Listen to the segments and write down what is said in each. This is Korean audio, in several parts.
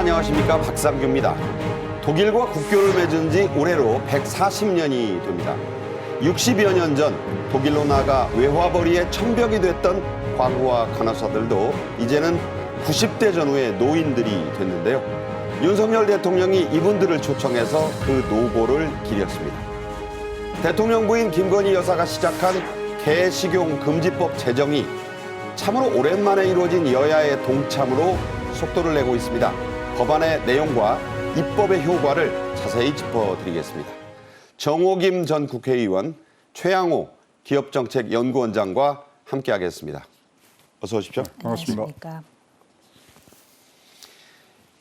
안녕하십니까, 박상규입니다. 독일과 국교를 맺은 지 올해로 140년이 됩니다. 60여 년 전 독일로 나가 외화벌이의 천벽이 됐던 과부하 간호사들도 이제는 90대 전후의 노인들이 됐는데요. 윤석열 대통령이 이분들을 초청해서 그 노고를 기렸습니다. 대통령 부인 김건희 여사가 시작한 개식용 금지법 제정이 참으로 오랜만에 이루어진 여야의 동참으로 속도를 내고 있습니다. 법안의 내용과 입법의 효과를 자세히 짚어드리겠습니다. 정호김 전 국회의원, 최양호 기업정책연구원장과 함께하겠습니다. 어서 오십시오. 반갑습니다.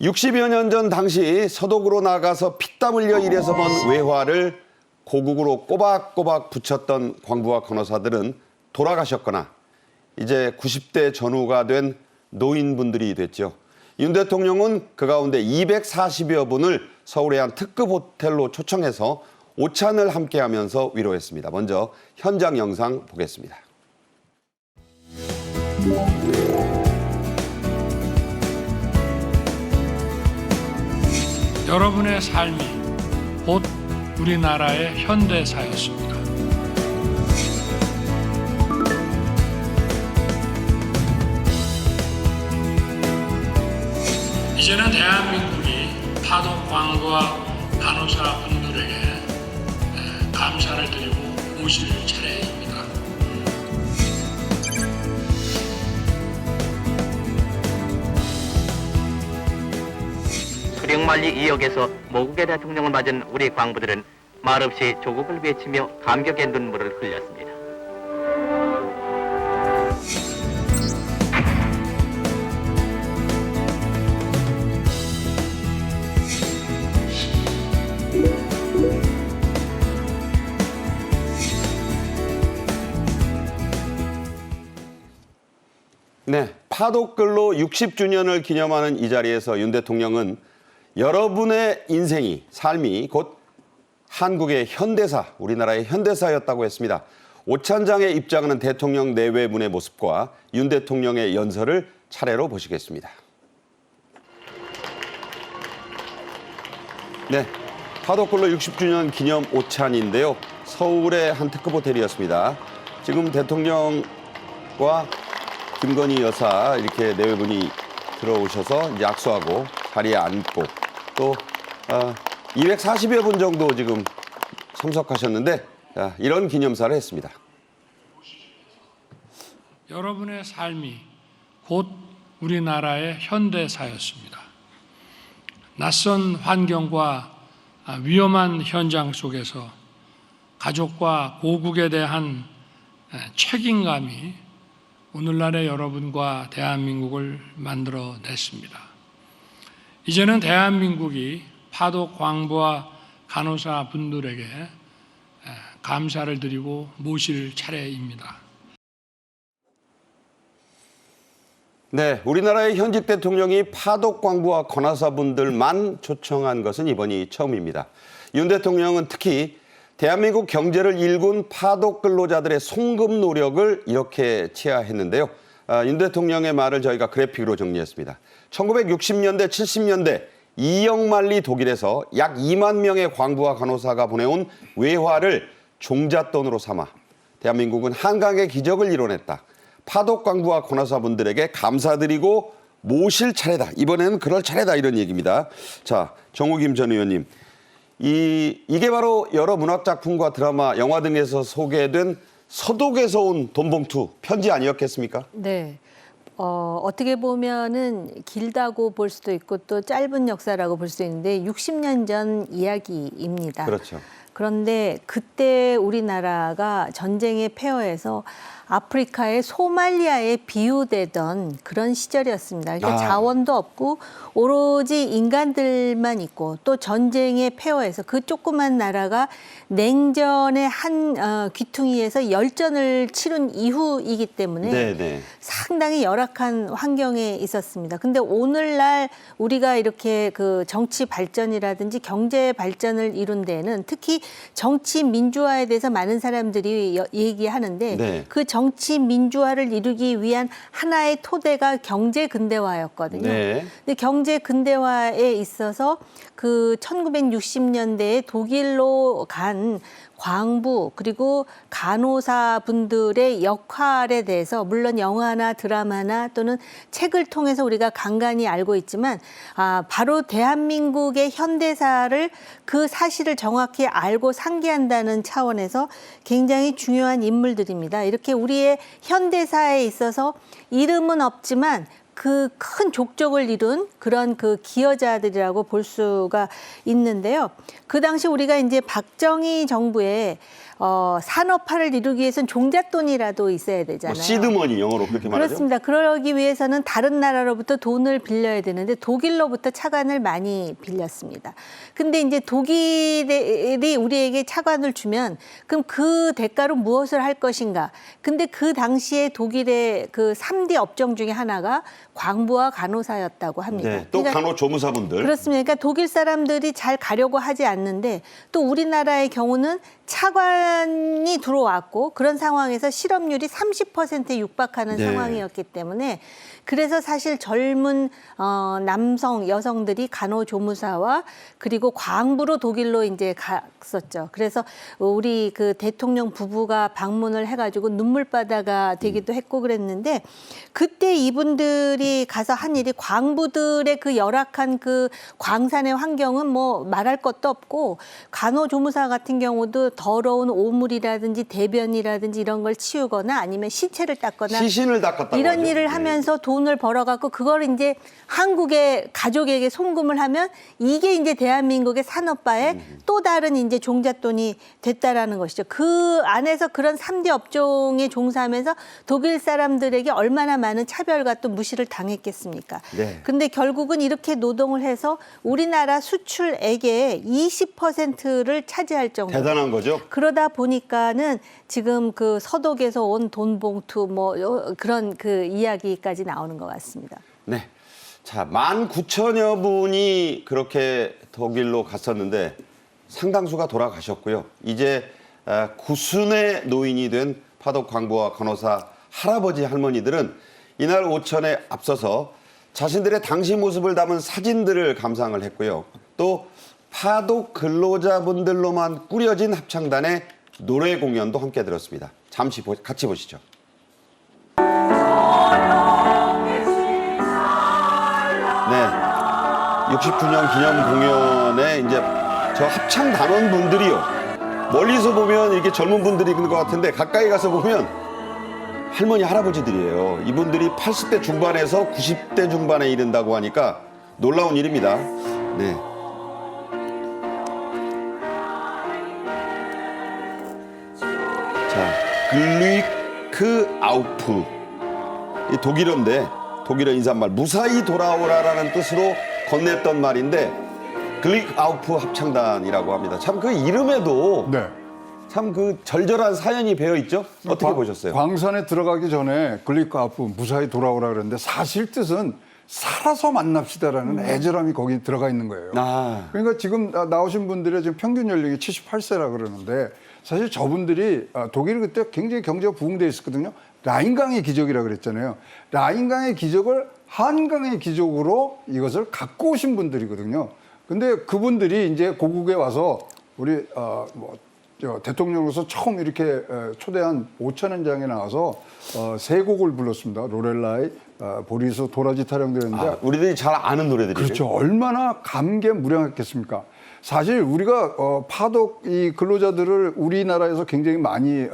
60여 년 전 당시 서독으로 나가서 피땀 흘려 일해서 번 외화를 고국으로 꼬박꼬박 붙였던 광부와 간호사들은 돌아가셨거나 이제 90대 전후가 된 노인분들이 됐죠. 윤 대통령은 그 가운데 240여 분을 서울의 한 특급 호텔로 초청해서 오찬을 함께하면서 위로했습니다. 먼저 현장 영상 보겠습니다. 여러분의 삶이 곧 우리나라의 현대사였습니다. 이제는 대한민국이 파독 광부와 간호사 분들에게 감사를 드리고 모실 차례입니다. 수령만리 2역에서 모국의 대통령을 맞은 우리 광부들은 말없이 조국을 외치며 감격의 눈물을 흘렸습니다. 네, 파독글로 60주년을 기념하는 이 자리에서 윤 대통령은 여러분의 인생이, 삶이 곧 한국의 현대사, 우리나라의 현대사였다고 했습니다. 오찬장에 입장하는 대통령 내외분의 모습과 윤 대통령의 연설을 차례로 보시겠습니다. 네, 파독글로 60주년 기념 오찬인데요. 서울의 한 특급 호텔이었습니다. 지금 대통령과 김건희 여사 이렇게 내외분이 들어오셔서 이제 악수하고 자리에 앉고 또 240여 분 정도 지금 참석하셨는데 이런 기념사를 했습니다. 여러분의 삶이 곧 우리나라의 현대사였습니다. 낯선 환경과 위험한 현장 속에서 가족과 고국에 대한 책임감이 오늘날의 여러분과 대한민국을 만들어냈습니다. 이제는 대한민국이 파독 광부와 간호사 분들에게 감사를 드리고 모실 차례입니다. 네, 우리나라의 현직 대통령이 파독 광부와 간호사분들만 초청한 것은 이번이 처음입니다. 윤 대통령은 특히 대한민국 경제를 일군 파독 근로자들의 송금 노력을 이렇게 치하했는데요. 윤 대통령의 말을 저희가 그래픽으로 정리했습니다. 1960년대, 70년대 이영만리 독일에서 약 2만 명의 광부와 간호사가 보내온 외화를 종잣돈으로 삼아 대한민국은 한강의 기적을 이뤄냈다. 파독 광부와 간호사분들에게 감사드리고 모실 차례다. 이번에는 그럴 차례다. 이런 얘기입니다. 자, 정호김 전 의원님. 이게 바로 여러 문학작품과 드라마, 영화 등에서 소개된 서독에서 온 돈봉투, 편지 아니었겠습니까? 네. 어떻게 보면은 길다고 볼 수도 있고 또 짧은 역사라고 볼 수도 있는데 60년 전 이야기입니다. 그렇죠. 그런데 그때 우리나라가 전쟁의 폐허에서 아프리카의 소말리아에 비유되던 그런 시절이었습니다. 그러니까 자원도 없고 오로지 인간들만 있고 또 전쟁의 폐허에서 그 조그만 나라가 냉전의 한 귀퉁이에서 열전을 치른 이후이기 때문에 네네. 상당히 열악한 환경에 있었습니다. 근데 오늘날 우리가 이렇게 그 정치 발전이라든지 경제 발전을 이룬 데에는 특히 정치 민주화에 대해서 많은 사람들이 얘기하는데 네. 그 정치 민주화를 이루기 위한 하나의 토대가 경제 근대화였거든요. 네. 근데 경제 근대화에 있어서 그 1960년대에 독일로 간 광부 그리고 간호사분들의 역할에 대해서 물론 영화나 드라마나 또는 책을 통해서 우리가 간간히 알고 있지만 바로 대한민국의 현대사를 그 사실을 정확히 알고 상기한다는 차원에서 굉장히 중요한 인물들입니다. 이렇게 우리의 현대사에 있어서 이름은 없지만 그 큰 족적을 이룬 그런 그 기여자들이라고 볼 수가 있는데요. 그 당시 우리가 이제 박정희 정부에 산업화를 이루기 위해서는 종잣돈이라도 있어야 되잖아요. 뭐 시드머니 영어로 그렇게 말하죠. 그렇습니다. 그러기 위해서는 다른 나라로부터 돈을 빌려야 되는데 독일로부터 차관을 많이 빌렸습니다. 근데 이제 독일이 우리에게 차관을 주면 그럼 그 대가로 무엇을 할 것인가? 근데 그 당시에 독일의 그 3대 업종 중에 하나가 광부와 간호사였다고 합니다. 네, 또 그러니까 간호조무사분들. 그렇습니다. 그러니까 독일 사람들이 잘 가려고 하지 않는데 또 우리나라의 경우는 차관이 들어왔고 그런 상황에서 실업률이 30%에 육박하는 네. 상황이었기 때문에 그래서 사실 젊은 남성, 여성들이 간호조무사와 그리고 광부로 독일로 이제 갔었죠. 그래서 우리 그 대통령 부부가 방문을 해가지고 눈물바다가 되기도 했고 그랬는데 그때 이분들이 가서 한 일이 광부들의 그 열악한 그 광산의 환경은 뭐 말할 것도 없고 간호조무사 같은 경우도 더러운 오물이라든지 대변이라든지 이런 걸 치우거나 아니면 시체를 닦거나 시신을 닦았다고 이런 하죠. 일을 네. 하면서 돈을 벌어갖고 그걸 이제 한국의 가족에게 송금을 하면 이게 이제 대한민국의 산업화의 또 다른 이제 종잣돈이 됐다라는 것이죠. 그 안에서 그런 3대 업종에 종사하면서 독일 사람들에게 얼마나 많은 차별과 또 무시를 당했겠습니까? 네. 근데 결국은 이렇게 노동을 해서 우리나라 수출액의 20%를 차지할 정도. 대단한 거죠. 그러다 보니까는 지금 그 서독에서 온 돈봉투 뭐 그런 그 이야기까지 나오는 것 같습니다. 네. 자, 19,000여 분이 그렇게 독일로 갔었는데 상당수가 돌아가셨고요. 이제 구순의 노인이 된 파독 광부와 간호사 할아버지 할머니들은 이날 오천에 앞서서 자신들의 당시 모습을 담은 사진들을 감상을 했고요. 또 파독 근로자분들로만 꾸려진 합창단의 노래 공연도 함께 들었습니다. 잠시 같이 보시죠. 네, 60주년 기념 공연에 이제 저 합창 단원분들이요. 멀리서 보면 이렇게 젊은 분들이 있는 것 같은데 가까이 가서 보면 할머니, 할아버지들이에요. 이분들이 80대 중반에서 90대 중반에 이른다고 하니까 놀라운 일입니다. 네. 자, 글리크 아우프. 이 독일어인데 독일어 인사말 무사히 돌아오라라는 뜻으로 건넸던 말인데 글리크 아우프 합창단이라고 합니다. 참 그 이름에도 네. 참 그 절절한 사연이 배어 있죠. 어떻게 보셨어요? 광산에 들어가기 전에 글리크아프 무사히 돌아오라 그랬는데 사실 뜻은 살아서 만납시다라는 애절함이 거기 들어가 있는 거예요. 아. 그러니까 지금 나오신 분들의 지금 평균 연령이 78세라 그러는데 사실 저분들이 독일이 그때 굉장히 경제가 부흥돼 있었거든요. 라인강의 기적이라 그랬잖아요. 라인강의 기적을 한강의 기적으로 이것을 갖고 오신 분들이거든요. 근데 그분들이 이제 고국에 와서 우리 대통령으로서 처음 이렇게 초대한 5천원장에 나와서 세 곡을 불렀습니다. 로렐라이, 보리수, 도라지 타령들었는데 아, 우리들이 잘 아는 노래들이죠. 그렇죠. 얼마나 감개무량했겠습니까? 사실 우리가 파독 이 근로자들을 우리나라에서 굉장히 많이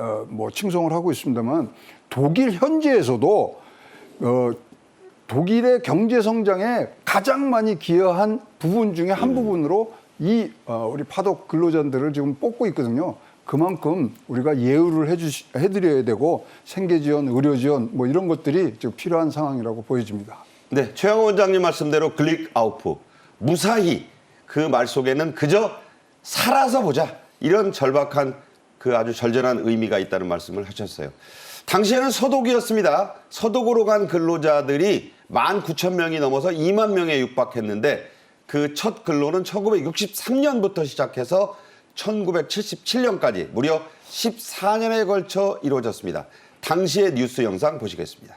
칭송을 하고 있습니다만 독일 현지에서도 독일의 경제 성장에 가장 많이 기여한 부분 중에 한 부분으로 이 우리 파독 근로자들을 지금 뽑고 있거든요. 그만큼 우리가 예우를 해드려야 되고 생계 지원, 의료 지원 뭐 이런 것들이 지금 필요한 상황이라고 보여집니다. 네, 최영호 원장님 말씀대로 글릭 아우프 무사히 그 말 속에는 그저 살아서 보자 이런 절박한 그 아주 절절한 의미가 있다는 말씀을 하셨어요. 당시에는 서독이었습니다. 서독으로 간 근로자들이 19,000명이 넘어서 2만 명에 육박했는데 그 첫 근로는 1963년부터 시작해서 1977년까지 무려 14년에 걸쳐 이루어졌습니다. 당시의 뉴스 영상 보시겠습니다.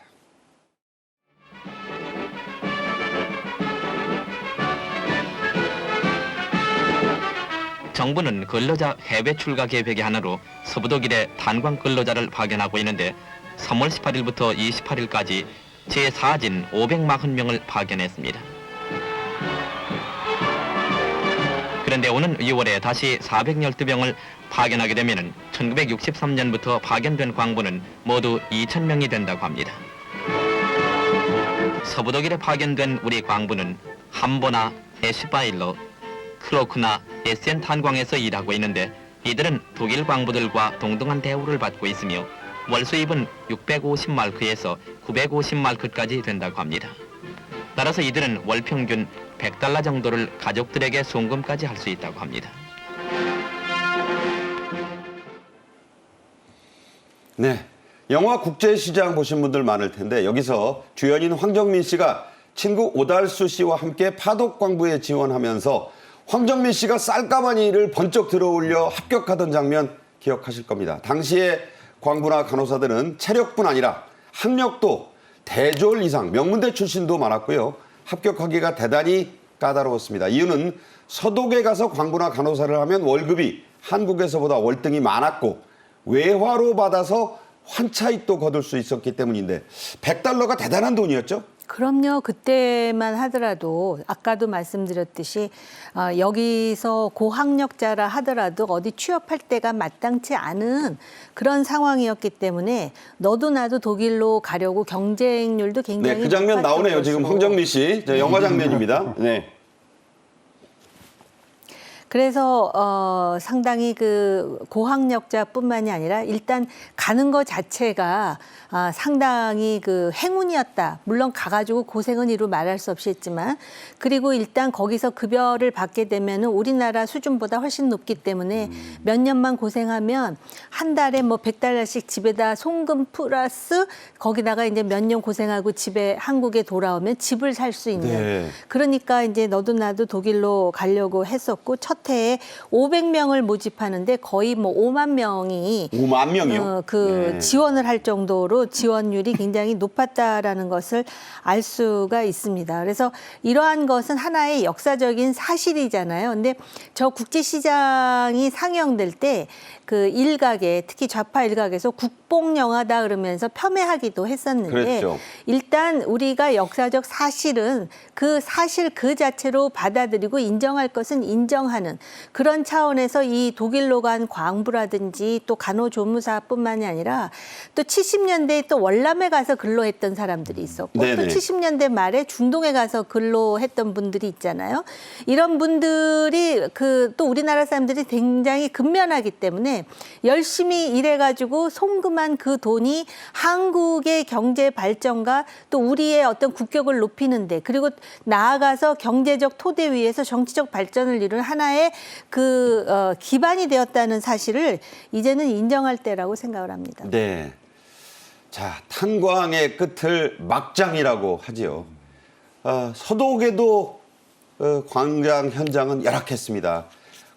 정부는 근로자 해외 출가 계획의 하나로 서부독일에 탄광 근로자를 파견하고 있는데 3월 18일부터 28일까지 제4진 540명을 파견했습니다. 그런데 오는 2월에 다시 412명을 파견하게 되면 1963년부터 파견된 광부는 모두 2,000명이 된다고 합니다. 서부독일에 파견된 우리 광부는 함보나 에슈바일러, 크로크나 에센 탄광에서 일하고 있는데 이들은 독일 광부들과 동등한 대우를 받고 있으며 월 수입은 650마크에서 950마크까지 된다고 합니다. 따라서 이들은 월 평균 100달러 정도를 가족들에게 송금까지 할 수 있다고 합니다. 네, 영화 국제시장 보신 분들 많을 텐데 여기서 주연인 황정민 씨가 친구 오달수 씨와 함께 파독광부에 지원하면서 황정민 씨가 쌀가마니를 번쩍 들어올려 합격하던 장면 기억하실 겁니다. 당시에 광부나 간호사들은 체력뿐 아니라 학력도 대졸 이상, 명문대 출신도 많았고요. 합격하기가 대단히 까다로웠습니다. 이유는 서독에 가서 광부나 간호사를 하면 월급이 한국에서보다 월등히 많았고 외화로 받아서 환차익도 거둘 수 있었기 때문인데 100달러가 대단한 돈이었죠? 그럼요. 그때만 하더라도 아까도 말씀드렸듯이 여기서 고학력자라 하더라도 어디 취업할 때가 마땅치 않은 그런 상황이었기 때문에 너도 나도 독일로 가려고 경쟁률도 굉장히 네, 그 장면 높았던 나오네요. 지금 것으로. 황정민 씨. 저 영화 장면입니다. 네. 그래서 상당히 그 고학력자뿐만이 아니라 일단 가는 것 자체가 상당히 그 행운이었다. 물론 가가지고 고생은 이루 말할 수 없이 했지만 그리고 일단 거기서 급여를 받게 되면은 우리나라 수준보다 훨씬 높기 때문에 몇 년만 고생하면 한 달에 뭐 100달러씩 집에다 송금 플러스 거기다가 이제 몇 년 고생하고 집에 한국에 돌아오면 집을 살 수 있는 네. 그러니까 이제 너도 나도 독일로 가려고 했었고 첫 해에 500명을 모집하는데 거의 뭐 5만 명이 5만 명이요? 네. 지원을 할 정도로 지원율이 굉장히 높았다라는 것을 알 수가 있습니다. 그래서 이러한 것은 하나의 역사적인 사실이잖아요. 근데 저 국제시장이 상영될 때 그 일각에 특히 좌파 일각에서 국뽕 영화다 그러면서 폄훼하기도 했었는데 그랬죠. 일단 우리가 역사적 사실은 그 사실 그 자체로 받아들이고 인정할 것은 인정하는 그런 차원에서 이 독일로 간 광부라든지 또 간호조무사뿐만이 아니라 또 70년대에 또 월남에 가서 근로했던 사람들이 있었고 네네. 또 70년대 말에 중동에 가서 근로했던 분들이 있잖아요. 이런 분들이 그 또 우리나라 사람들이 굉장히 근면하기 때문에 열심히 일해가지고 송금한 그 돈이 한국의 경제 발전과 또 우리의 어떤 국격을 높이는데 그리고 나아가서 경제적 토대 위에서 정치적 발전을 이룬 하나의 그 기반이 되었다는 사실을 이제는 인정할 때라고 생각을 합니다. 네. 자, 탄광의 끝을 막장이라고 하지요. 서독에도 광장 현장은 열악했습니다.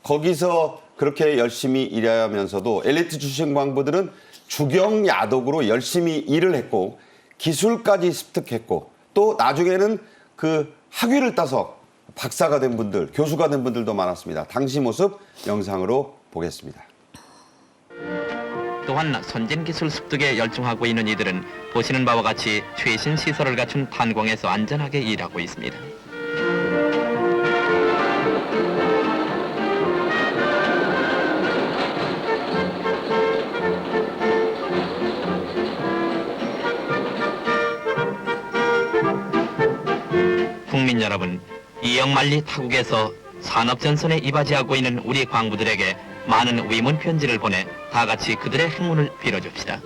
거기서 그렇게 열심히 일하면서도 엘리트 출신 광부들은 주경야독으로 열심히 일을 했고 기술까지 습득했고 또 나중에는 그 학위를 따서 박사가 된 분들, 교수가 된 분들도 많았습니다. 당시 모습 영상으로 보겠습니다. 또한 선진기술 습득에 열중하고 있는 이들은 보시는 바와 같이 최신 시설을 갖춘 탄광에서 안전하게 일하고 있습니다. 국민 여러분, 이영만리 타국에서 산업전선에 이바지하고 있는 우리 광부들에게 많은 위문 편지를 보내 다 같이 그들의 행운을 빌어줍시다.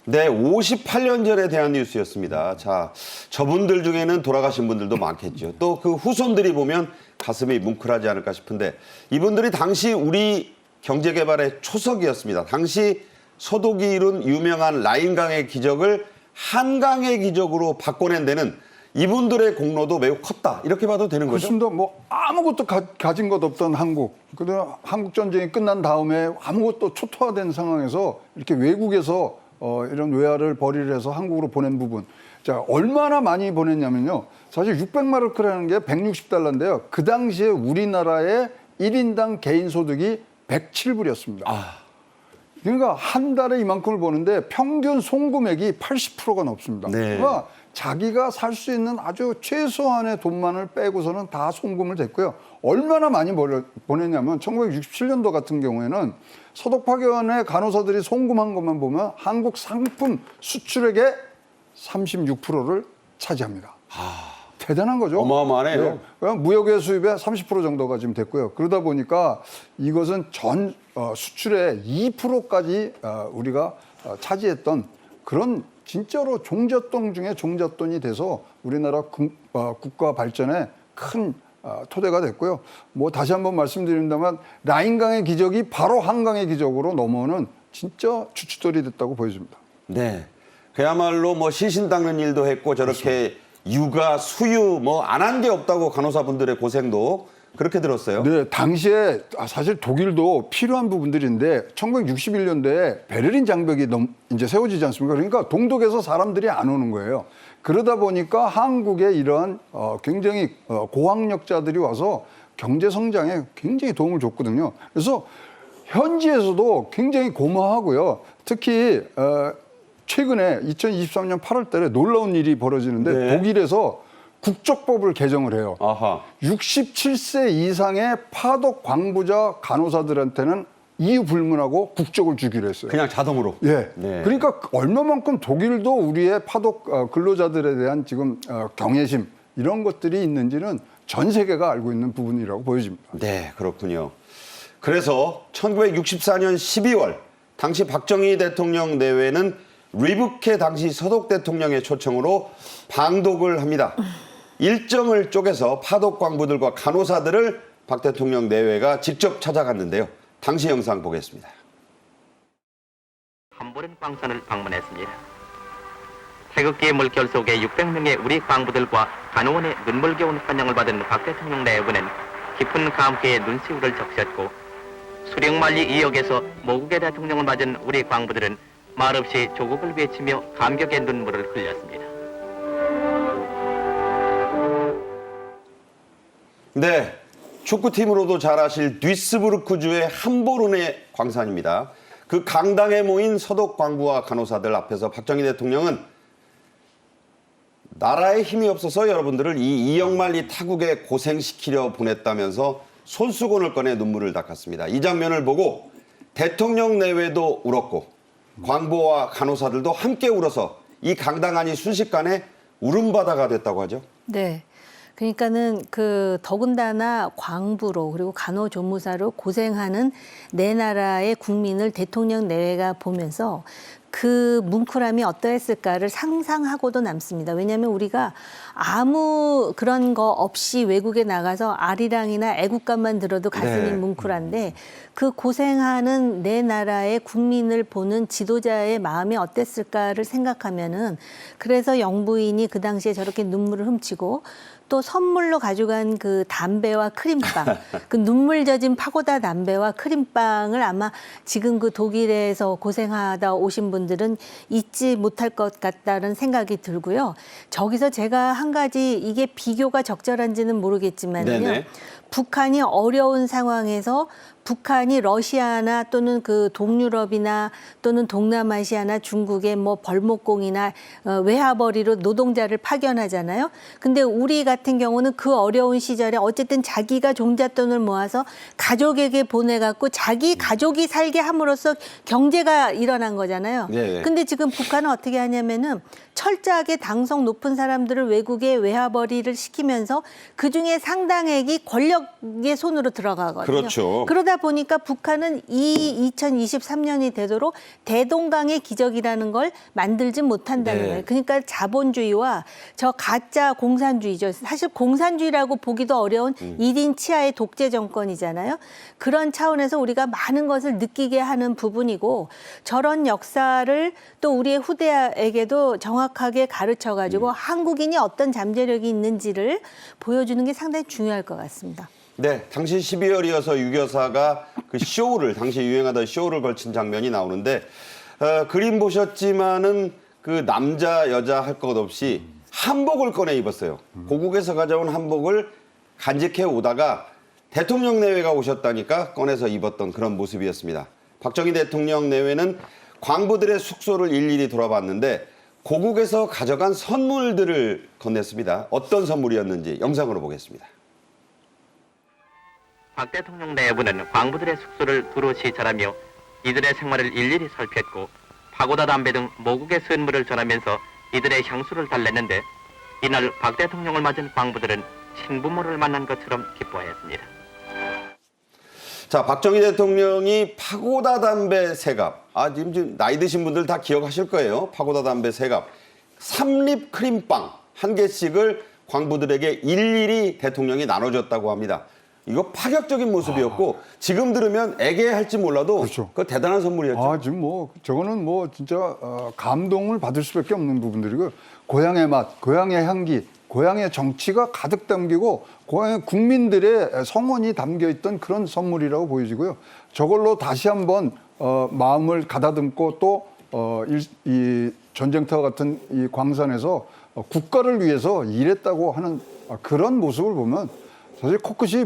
네, 58년 전에 대한 뉴스였습니다. 자, 저분들 중에는 돌아가신 분들도 많겠죠. 또 그 후손들이 보면 가슴이 뭉클하지 않을까 싶은데 이분들이 당시 우리 경제개발의 초석이었습니다. 당시 서독이 이룬 유명한 라인강의 기적을 한강의 기적으로 바꿔낸 데는 이분들의 공로도 매우 컸다. 이렇게 봐도 되는 거죠? 그렇습니다. 뭐 아무것도 가진 것 없던 한국. 그래도 한국 전쟁이 끝난 다음에 아무것도 초토화된 상황에서 이렇게 외국에서 이런 외화를 벌이를 해서 한국으로 보낸 부분. 자, 얼마나 많이 보냈냐면요. 사실 600마르크라는 게 160달러인데요. 그 당시에 우리나라의 1인당 개인 소득이 107불이었습니다. 그러니까 한 달에 이만큼을 버는데 평균 송금액이 80%가 넘습니다. 네. 그러니까 자기가 살 수 있는 아주 최소한의 돈만을 빼고서는 다 송금을 됐고요. 얼마나 많이 보냈냐면 1967년도 같은 경우에는 서독파견의 간호사들이 송금한 것만 보면 한국 상품 수출액의 36%를 차지합니다. 대단한 거죠. 어마어마하네요. 네. 그럼 무역의 수입의 30% 정도가 지금 됐고요. 그러다 보니까 이것은 전 수출의 2%까지 우리가 차지했던 그런 진짜로 종잣돈 중에 종잣돈이 돼서 우리나라 국가 발전에 큰 토대가 됐고요. 뭐 다시 한번 말씀드립니다만 라인강의 기적이 바로 한강의 기적으로 넘어오는 진짜 주춧돌이 됐다고 보여집니다. 네. 그야말로 뭐 시신 닦는 일도 했고 저렇게 육아, 수유 뭐 안 한 게 없다고 간호사분들의 고생도 그렇게 들었어요. 네, 당시에 사실 독일도 필요한 부분들인데 1961년도에 베를린 장벽이 이제 세워지지 않습니까? 그러니까 동독에서 사람들이 안 오는 거예요. 그러다 보니까 한국에 이런 굉장히 고학력자들이 와서 경제 성장에 굉장히 도움을 줬거든요. 그래서 현지에서도 굉장히 고마워하고요. 특히 최근에 2023년 8월 달에 놀라운 일이 벌어지는데 네. 독일에서 국적법을 개정을 해요. 아하. 67세 이상의 파독 광부자 간호사들한테는 이유 불문하고 국적을 주기로 했어요. 그냥 자동으로. 예. 네. 그러니까 얼마만큼 독일도 우리의 파독 근로자들에 대한 지금 경외심 이런 것들이 있는지는 전 세계가 알고 있는 부분이라고 보여집니다. 네, 그렇군요. 그래서 1964년 12월 당시 박정희 대통령 내외는 리브케 당시 서독 대통령의 초청으로 방독을 합니다. 일정을 쪼개서 파독 광부들과 간호사들을 박 대통령 내외가 직접 찾아갔는데요. 당시 영상 보겠습니다. 함보른 광산을 방문했습니다. 태극기의 물결 속에 600명의 우리 광부들과 간호원의 눈물겨운 환영을 받은 박 대통령 내외는 깊은 감회에 눈시울을 적셨고 수령만리 2역에서 모국의 대통령을 맞은 우리 광부들은 말없이 조국을 외치며 감격의 눈물을 흘렸습니다. 네, 축구팀으로도 잘 아실 듀이스부르크주의 함보른의 광산입니다. 그 강당에 모인 서독 광부와 간호사들 앞에서 박정희 대통령은 나라에 힘이 없어서 여러분들을 이 이영만리 타국에 고생시키려 보냈다면서 손수건을 꺼내 눈물을 닦았습니다. 이 장면을 보고 대통령 내외도 울었고 광부와 간호사들도 함께 울어서 이 강당 안이 순식간에 울음바다가 됐다고 하죠. 네. 그러니까는 더군다나 광부로 그리고 간호조무사로 고생하는 내 나라의 국민을 대통령 내외가 보면서 그 뭉클함이 어떠했을까를 상상하고도 남습니다. 왜냐하면 우리가 아무 그런 거 없이 외국에 나가서 아리랑이나 애국감만 들어도 가슴이 네. 뭉클한데 그 고생하는 내 나라의 국민을 보는 지도자의 마음이 어땠을까를 생각하면은 그래서 영부인이 그 당시에 저렇게 눈물을 훔치고 또 선물로 가져간 그 담배와 크림빵, 그 눈물 젖은 파고다 담배와 크림빵을 아마 지금 그 독일에서 고생하다 오신 분들은 잊지 못할 것 같다는 생각이 들고요. 저기서 제가 한 가지 이게 비교가 적절한지는 모르겠지만요. 네네. 북한이 어려운 상황에서 북한이 러시아나 또는 그 동유럽이나 또는 동남아시아나 중국의 뭐 벌목공이나 외화벌이로 노동자를 파견하잖아요. 근데 우리 같은 경우는 그 어려운 시절에 어쨌든 자기가 종잣돈을 모아서 가족에게 보내갖고 자기 가족이 살게 함으로써 경제가 일어난 거잖아요. 네. 근데 지금 북한은 어떻게 하냐면은 철저하게 당성 높은 사람들을 외국에 외화벌이를 시키면서 그중에 상당액이 권력의 손으로 들어가거든요. 그렇죠. 그러다 그러다 보니까 북한은 이 2023년이 되도록 대동강의 기적이라는 걸 만들지 못한다는 네. 거예요. 그러니까 자본주의와 저 가짜 공산주의죠. 사실 공산주의라고 보기도 어려운 1인 치하의 독재 정권이잖아요. 그런 차원에서 우리가 많은 것을 느끼게 하는 부분이고 저런 역사를 또 우리의 후대에게도 정확하게 가르쳐가지고 한국인이 어떤 잠재력이 있는지를 보여주는 게 상당히 중요할 것 같습니다. 네, 당시 12월이어서 유교사가 그 쇼를 당시 유행하던 쇼를 걸친 장면이 나오는데 그림 보셨지만은 그 남자 여자 할 것 없이 한복을 꺼내 입었어요. 고국에서 가져온 한복을 간직해 오다가 대통령 내외가 오셨다니까 꺼내서 입었던 그런 모습이었습니다. 박정희 대통령 내외는 광부들의 숙소를 일일이 돌아봤는데 고국에서 가져간 선물들을 건넸습니다. 어떤 선물이었는지 영상으로 보겠습니다. 박 대통령 내부는 광부들의 숙소를 두루 시찰하며 이들의 생활을 일일이 살폈고 파고다 담배 등 모국의 선물을 전하면서 이들의 향수를 달랬는데 이날 박 대통령을 맞은 광부들은 친부모를 만난 것처럼 기뻐했습니다. 자, 박정희 대통령이 파고다 담배 세갑. 지금 나이 드신 분들 다 기억하실 거예요. 파고다 담배 세갑. 3립 크림빵 한 개씩을 광부들에게 일일이 대통령이 나눠줬다고 합니다. 이거 파격적인 모습이었고 지금 들으면 애괴할지 몰라도 그렇죠. 그거 대단한 선물이었죠. 지금 뭐 저거는 뭐 진짜 감동을 받을 수밖에 없는 부분들이고 고향의 맛, 고향의 향기, 고향의 정치가 가득 담기고 고향의 국민들의 성원이 담겨 있던 그런 선물이라고 보여지고요. 저걸로 다시 한번 마음을 가다듬고 또 이 전쟁터와 같은 이 광산에서 국가를 위해서 일했다고 하는 그런 모습을 보면 사실 코끝이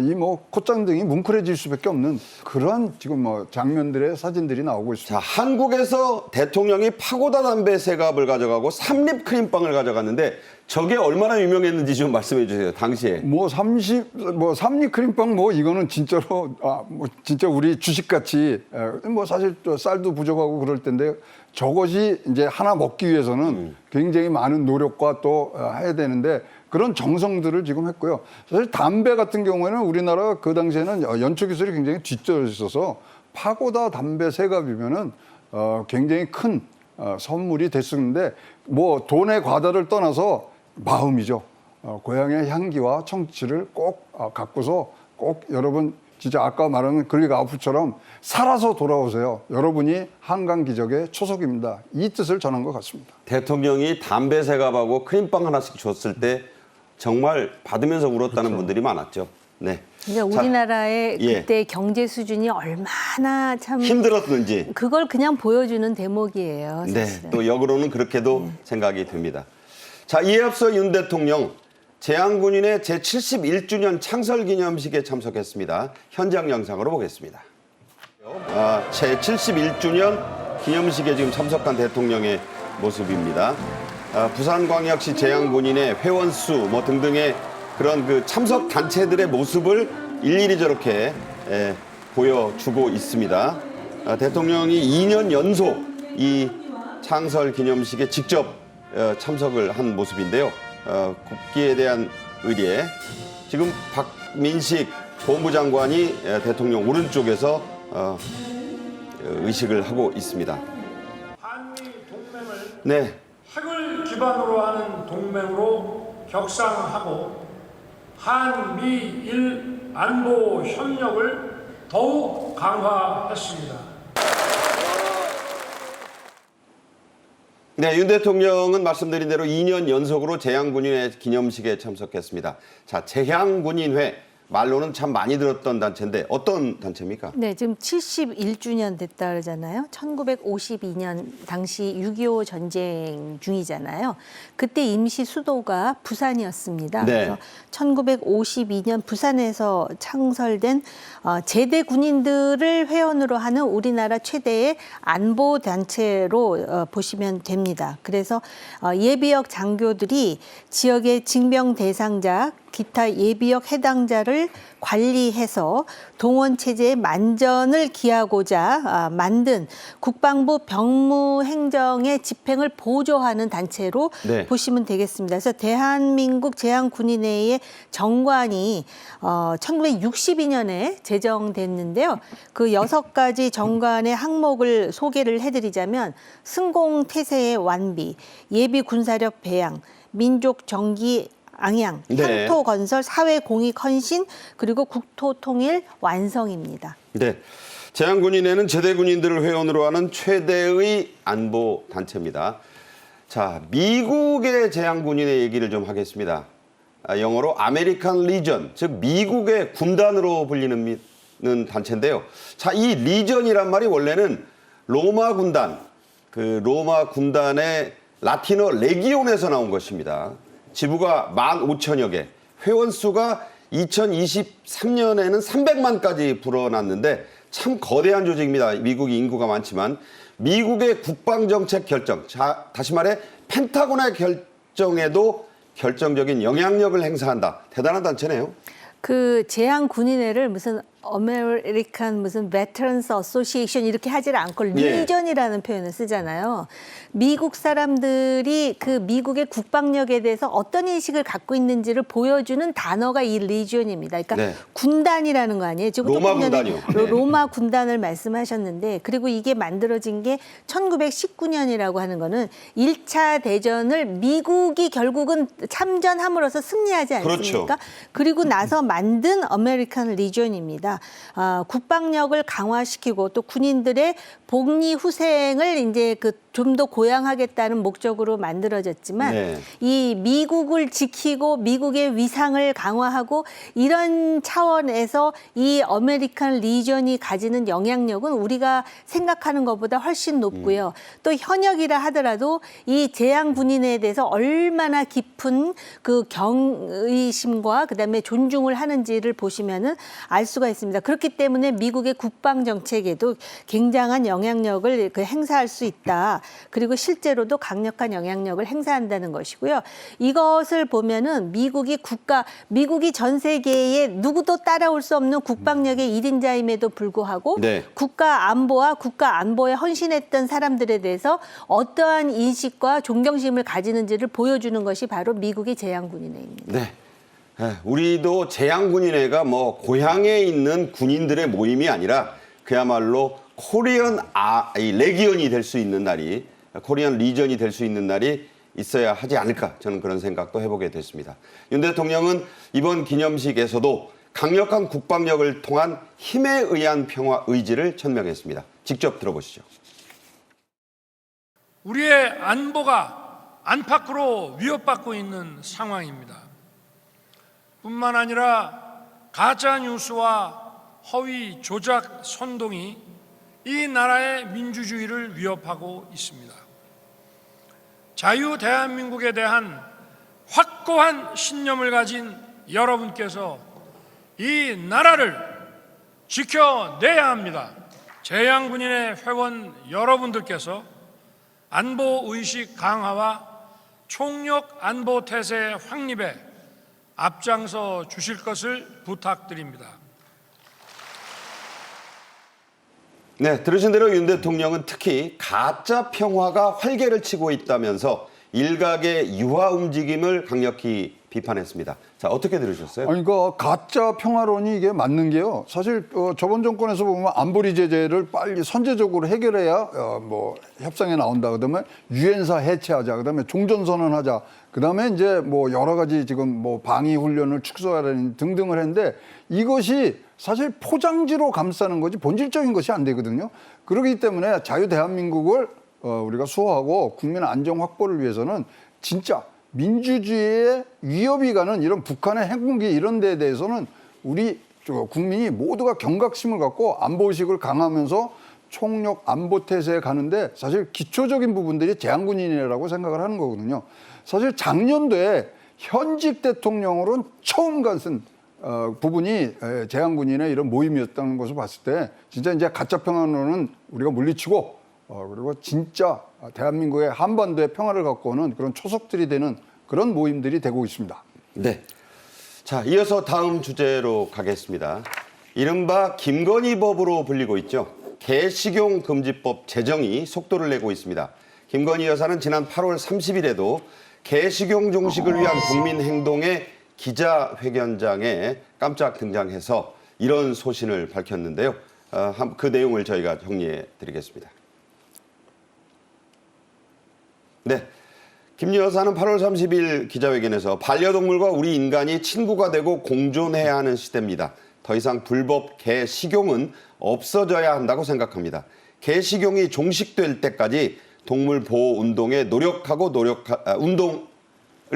이 뭐 콧장등이 뭉클해질 수밖에 없는 그런 지금 뭐 장면들의 사진들이 나오고 있습니다. 자, 한국에서 대통령이 파고다 담배 세갑을 가져가고 3립 크림빵을 가져갔는데 저게 얼마나 유명했는지 좀 말씀해 주세요. 당시에. 뭐 3립 크림빵 뭐 이거는 진짜로 뭐 진짜 우리 주식같이 뭐 사실 또 쌀도 부족하고 그럴 텐데 저것이 이제 하나 먹기 위해서는 굉장히 많은 노력과 또 해야 되는데 그런 정성들을 지금 했고요. 사실 담배 같은 경우에는 우리나라가 그 당시에는 연초 기술이 굉장히 뒤처져 있어서 파고다 담배 세갑이면은 굉장히 큰 선물이 됐었는데 뭐 돈의 과다를 떠나서 마음이죠. 고향의 향기와 청취를 꼭 갖고서 꼭 여러분 진짜 아까 말하는 글리가우프처럼 살아서 돌아오세요. 여러분이 한강 기적의 초석입니다. 이 뜻을 전한 것 같습니다. 대통령이 담배 세갑하고 크림빵 하나씩 줬을 때 정말 받으면서 울었다는 분들이 많았죠. 네. 그러니까 우리나라의 예. 그때 경제 수준이 얼마나 참 힘들었는지. 그걸 그냥 보여주는 대목이에요. 네, 사실은. 또 역으로는 그렇게도 생각이 듭니다. 자, 이에 앞서 윤 대통령 재향군인의 제71주년 창설기념식에 참석했습니다. 현장 영상으로 보겠습니다. 제71주년 기념식에 지금 참석한 대통령의 모습입니다. 부산광역시 재향군인의 회원수 뭐 등등의 그런 그 참석 단체들의 모습을 일일이 저렇게 보여주고 있습니다. 대통령이 2년 연속 이 창설 기념식에 직접 참석을 한 모습인데요. 국기에 대한 의례. 지금 박민식 본부장관이 대통령 오른쪽에서 의식을 하고 있습니다. 한미 동맹을 네. 핵을 기반으로 하는 동맹으로 격상하고 한미일 안보 협력을 더욱 강화했습니다. 네, 윤 대통령은 말씀드린 대로 2년 연속으로 재향군인회 기념식에 참석했습니다. 자, 재향군인회 말로는 참 많이 들었던 단체인데 어떤 단체입니까? 네, 지금 71주년 됐다 그러잖아요. 1952년 당시 6.25 전쟁 중이잖아요. 그때 임시 수도가 부산이었습니다. 네. 그래서 1952년 부산에서 창설된 제대 군인들을 회원으로 하는 우리나라 최대의 안보 단체로 보시면 됩니다. 그래서 예비역 장교들이 지역의 징병 대상자 기타 예비역 해당자를 관리해서 동원 체제의 만전을 기하고자 만든 국방부 병무행정의 집행을 보조하는 단체로 네. 보시면 되겠습니다. 그래서 대한민국 제한군인회의 정관이 1962년에 제정됐는데요. 그 6가지 정관의 항목을 소개를 해드리자면 승공태세의 완비, 예비군사력 배양, 민족 정기 앙양, 네. 향토 건설, 사회 공익 헌신, 그리고 국토 통일 완성입니다. 네. 제한군인회는 제대군인들을 회원으로 하는 최대의 안보 단체입니다. 자, 미국의 제한군인회 얘기를 좀 하겠습니다. 영어로 아메리칸 리전, 즉 미국의 군단으로 불리는 단체인데요. 자, 이 리전이란 말이 원래는 로마 군단, 그 로마 군단의 라틴어 레기온에서 나온 것입니다. 지부가 15,000여 개, 회원 수가 2023년에는 300만까지 불어났는데 참 거대한 조직입니다. 미국이 인구가 많지만 미국의 국방정책 결정, 자, 다시 말해 펜타곤의 결정에도 결정적인 영향력을 행사한다. 대단한 단체네요. 그 제한군인회를 무슨 아메리칸 무슨 베테런스 어소시에이션 이렇게 하질 않고 리전이라는 표현을 쓰잖아요. 미국 사람들이 그 미국의 국방력에 대해서 어떤 인식을 갖고 있는지를 보여주는 단어가 이 리전입니다. 그러니까 네. 군단이라는 거 아니에요? 지금 로마 조금 전에 군단이요. 네. 로마 군단을 말씀하셨는데, 그리고 이게 만들어진 게 1919년이라고 하는 거는 1차 대전을 미국이 결국은 참전함으로써 승리하지 않습니까? 그렇죠. 그리고 나서 만든 아메리칸 리전입니다. 국방력을 강화시키고 또 군인들의 복리 후생을 이제 좀 더 고양하겠다는 목적으로 만들어졌지만 네. 이 미국을 지키고 미국의 위상을 강화하고 이런 차원에서 이 아메리칸 리전이 가지는 영향력은 우리가 생각하는 것보다 훨씬 높고요. 또 현역이라 하더라도 이 제한군인에 대해서 얼마나 깊은 그 경의심과 그다음에 존중을 하는지를 보시면은 알 수가 있습니다. 그렇기 때문에 미국의 국방 정책에도 굉장한 영향력을 행사할 수 있다. 그리고 실제로도 강력한 영향력을 행사한다는 것이고요. 이것을 보면은 미국이 전 세계에 누구도 따라올 수 없는 국방력의 1인자임에도 불구하고 네. 국가 안보에 헌신했던 사람들에 대해서 어떠한 인식과 존경심을 가지는지를 보여주는 것이 바로 미국의 제한군인회입니다. 네. 우리도 제한군인회가 뭐 고향에 있는 군인들의 모임이 아니라 그야말로 코리안 레기언이 될 수 있는 날이, 코리안 리전이 될 수 있는 날이 있어야 하지 않을까, 저는 그런 생각도 해보게 됐습니다. 윤 대통령은 이번 기념식에서도 강력한 국방력을 통한 힘에 의한 평화 의지를 천명했습니다. 직접 들어보시죠. 우리의 안보가 안팎으로 위협받고 있는 상황입니다. 뿐만 아니라 가짜 뉴스와 허위 조작 선동이 이 나라의 민주주의를 위협하고 있습니다. 자유 대한민국에 대한 확고한 신념을 가진 여러분께서 이 나라를 지켜내야 합니다. 제한군인의 회원 여러분들께서 안보의식 강화와 총력 안보 태세 확립에 앞장서 주실 것을 부탁드립니다. 네, 들으신 대로 윤 대통령은 특히 가짜 평화가 활개를 치고 있다면서 일각의 유화 움직임을 강력히 비판했습니다. 자, 어떻게 들으셨어요? 아니, 그러니까 가짜 평화론이 이게 맞는 게요. 사실 저번 정권에서 보면 안보리 제재를 빨리 선제적으로 해결해야 뭐 협상에 나온다. 그다음에 유엔사 해체하자. 그다음에 종전선언하자. 그다음에 이제 뭐 여러 가지 지금 뭐 방위 훈련을 축소하라는 등등을 했는데 이것이 사실 포장지로 감싸는 거지 본질적인 것이 안 되거든요. 그렇기 때문에 자유 대한민국을 우리가 수호하고 국민 안정 확보를 위해서는 진짜 민주주의의 위협이 가는 이런 북한의 핵무기 이런 데에 대해서는 우리 국민이 모두가 경각심을 갖고 안보의식을 강화하면서 총력 안보 태세에 가는데 사실 기초적인 부분들이 제한군인이라고 생각을 하는 거거든요. 사실 작년도에 현직 대통령으로는 처음 갔은 부분이 제한군인의 이런 모임이었다는 것을 봤을 때 진짜 이제 가짜 평화론은 우리가 물리치고 그리고 진짜 대한민국의 한반도의 평화를 갖고 오는 그런 초석들이 되는 그런 모임들이 되고 있습니다. 네. 자, 이어서 다음 주제로 가겠습니다. 이른바 김건희 법으로 불리고 있죠. 개식용 금지법 제정이 속도를 내고 있습니다. 김건희 여사는 지난 8월 30일에도 개식용 종식을 위한 국민행동의 기자회견장에 깜짝 등장해서 이런 소신을 밝혔는데요. 그 내용을 저희가 정리해 드리겠습니다. 네. 김 여사는 8월 30일 기자회견에서 반려동물과 우리 인간이 친구가 되고 공존해야 하는 시대입니다. 더 이상 불법 개 식용은 없어져야 한다고 생각합니다. 개 식용이 종식될 때까지 동물 보호 운동에 운동을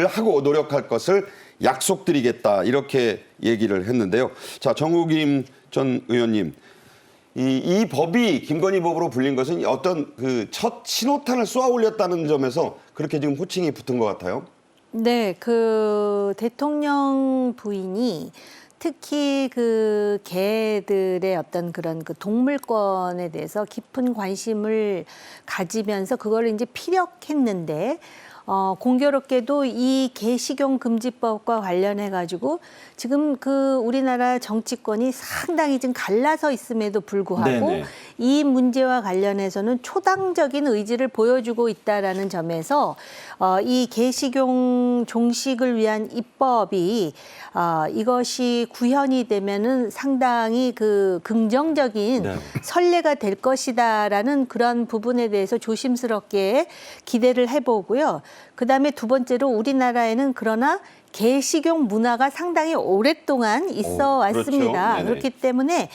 하고 노력할 것을 약속드리겠다 이렇게 얘기를 했는데요. 자, 정우김 전 의원님, 이 법이 김건희 법으로 불린 것은 어떤 그 첫 신호탄을 쏘아 올렸다는 점에서 그렇게 지금 호칭이 붙은 것 같아요. 네, 그 대통령 부인이 특히 그 개들의 어떤 그런 그 동물권에 대해서 깊은 관심을 가지면서 그걸 이제 피력했는데 공교롭게도 이 개식용 금지법과 관련해 가지고 지금 그 우리나라 정치권이 상당히 지금 갈라서 있음에도 불구하고 네네. 이 문제와 관련해서는 초당적인 의지를 보여주고 있다라는 점에서 이 개식용 종식을 위한 입법이 이것이 구현이 되면은 상당히 그 긍정적인 네. 선례가 될 것이다라는 그런 부분에 대해서 조심스럽게 기대를 해보고요. 그다음에 두 번째로 우리나라에는 그러나 개식용 문화가 상당히 오랫동안 있어 그렇죠. 왔습니다. 네네. 그렇기 때문에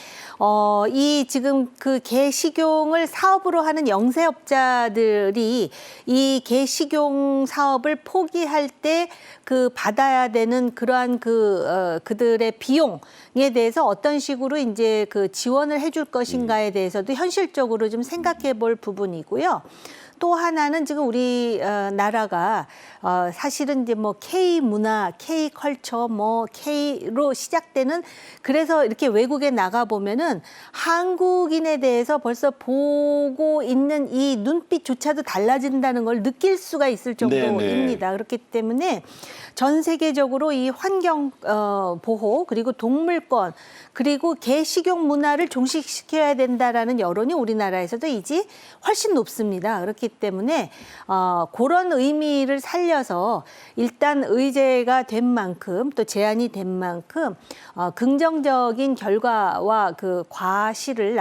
이 지금 그 개식용을 사업으로 하는 영세업자들이 이 개식용 사업을 포기할 때 그 받아야 되는 그러한 그들의 비용에 대해서 어떤 식으로 이제 그 지원을 해줄 것인가에 대해서도 현실적으로 좀 생각해 볼 부분이고요. 또 하나는 지금 우리 나라가 사실은 이제 뭐 K 문화, K 컬처, 뭐 K로 시작되는 그래서 이렇게 외국에 나가 보면은 한국인에 대해서 벌써 보고 있는 이 눈빛조차도 달라진다는 걸 느낄 수가 있을 정도입니다. 그렇기 때문에 전 세계적으로 이 환경 보호 그리고 동물권 그리고 개식용 문화를 종식시켜야 된다라는 여론이 우리나라에서도 이제 훨씬 높습니다. 그렇기 때문에 그런 의미를 살려서 일단 의제가 된 만큼 또 제안이 된 만큼 긍정적인 결과와 그 과실을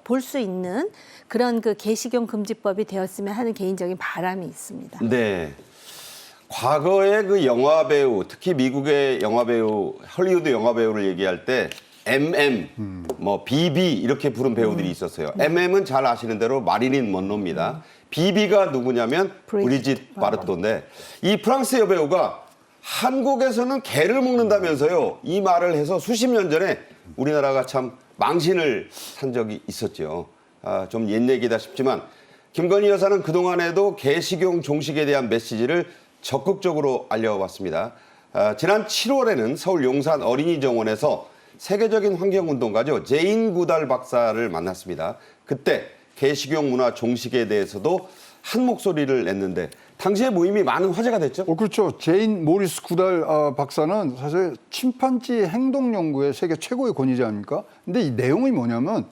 볼 수 있는 그런 그 개식용 금지법이 되었으면 하는 개인적인 바람이 있습니다. 네. 과거에 그 영화 배우, 특히 미국의 영화 배우, 헐리우드 영화 배우를 얘기할 때 MM, 뭐 BB 이렇게 부른 배우들이 있었어요. MM은 잘 아시는 대로 마릴린 먼로입니다. BB가 누구냐면 브리짓 바르토인데 이 프랑스 여배우가 한국에서는 개를 먹는다면서요. 이 말을 해서 수십 년 전에 우리나라가 참 망신을 산 적이 있었죠. 좀 옛 얘기다 싶지만 김건희 여사는 그동안에도 개식용 종식에 대한 메시지를 적극적으로 알려왔습니다. 지난 7월에는 서울 용산 어린이정원에서 세계적인 환경운동가죠. 제인 구달 박사를 만났습니다. 그때 개식용 문화 종식에 대해서도 한 목소리를 냈는데 당시에 모임이 많은 화제가 됐죠. 그렇죠. 제인 모리스 구달 박사는 사실 침판지 행동 연구의 세계 최고의 권위자 아닙니까? 근데 이 내용이 뭐냐면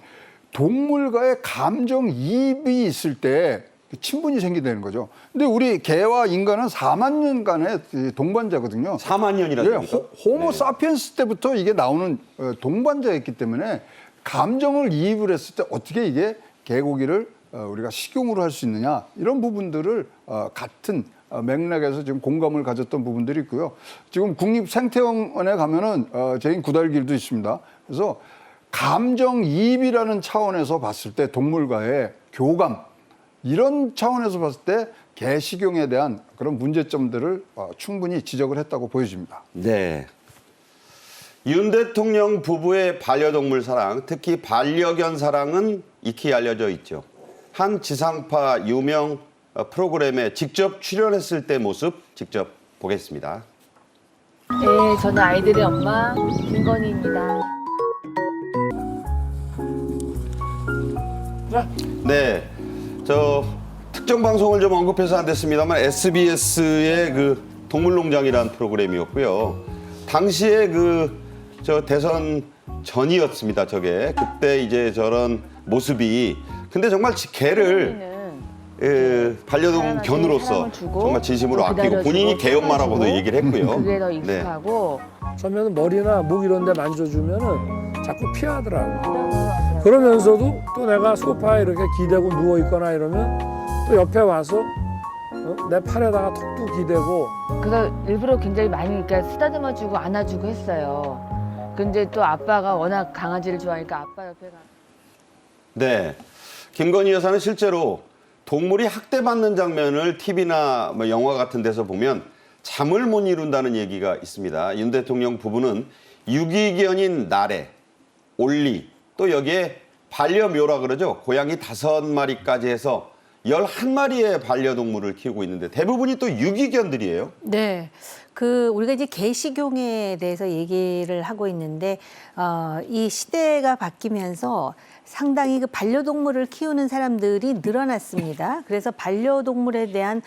동물과의 감정이입이 있을 때 친분이 생기다는 거죠. 근데 우리 개와 인간은 4만 년간의 동반자거든요. 4만 년이라는 예, 겁니까? 호모 사피엔스 때부터 이게 나오는 동반자였기 때문에 감정을 이입을 했을 때 어떻게 이게 개고기를 우리가 식용으로 할 수 있느냐 이런 부분들을 같은 맥락에서 지금 공감을 가졌던 부분들이 있고요. 지금 국립생태원에 가면은 제인 구달길도 있습니다. 그래서 감정이입이라는 차원에서 봤을 때 동물과의 교감 이런 차원에서 봤을 때 개식용에 대한 그런 문제점들을 충분히 지적을 했다고 보여집니다. 네. 윤 대통령 부부의 반려동물 사랑, 특히 반려견 사랑은 익히 알려져 있죠. 한 지상파 유명 프로그램에 직접 출연했을 때 모습 직접 보겠습니다. 네, 저는 아이들의 엄마 김건희입니다. 네. 저 특정 방송을 좀 언급해서 안 됐습니다만 SBS의 그 동물농장이라는 프로그램이었고요. 당시에 저 대선 전이었습니다. 저게 그때 이제 저런 모습이 근데 정말 개를 반려동 견으로서 사랑을 주고 정말 진심으로 또 아끼고 기다려주고 본인이 개 엄마라고도 품어주고 얘기를 했고요. 그게 더 네. 익숙하고 그러면 머리나 목 이런 데 만져주면은 자꾸 피하더라고. 그러면서도 또 내가 소파에 이렇게 기대고 누워있거나 이러면 또 옆에 와서 내 팔에다가 턱도 기대고. 그래서 일부러 굉장히 많이 이렇게 쓰다듬어주고 안아주고 했어요. 근데 또 아빠가 워낙 강아지를 좋아하니까 아빠 옆에 가. 네. 김건희 여사는 실제로 동물이 학대받는 장면을 TV나 뭐 영화 같은 데서 보면 잠을 못 이룬다는 얘기가 있습니다. 윤 대통령 부부는 유기견인 나래, 올리, 또 여기에 반려묘라 그러죠. 고양이 5마리까지 해서 11마리의 반려동물을 키우고 있는데 대부분이 또 유기견들이에요. 네. 우리가 이제 개식용에 대해서 얘기를 하고 있는데, 이 시대가 바뀌면서 상당히 반려동물을 키우는 사람들이 늘어났습니다. 그래서 반려동물에 대한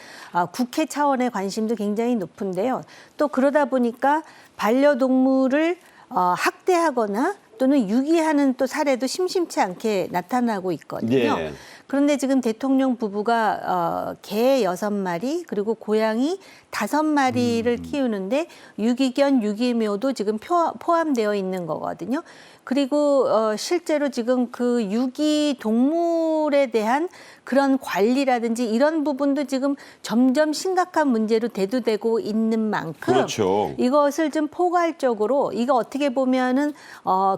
국회 차원의 관심도 굉장히 높은데요. 또 그러다 보니까 반려동물을 학대하거나 또는 유기하는 또 사례도 심심치 않게 나타나고 있거든요. 예. 그런데 지금 대통령 부부가 개 6마리 그리고 고양이 5마리를 키우는데 유기견, 유기묘도 지금 포함되어 있는 거거든요. 그리고 실제로 지금 그 유기 동물에 대한 그런 관리라든지 이런 부분도 지금 점점 심각한 문제로 대두되고 있는 만큼 그렇죠. 이것을 좀 포괄적으로 이거 어떻게 보면은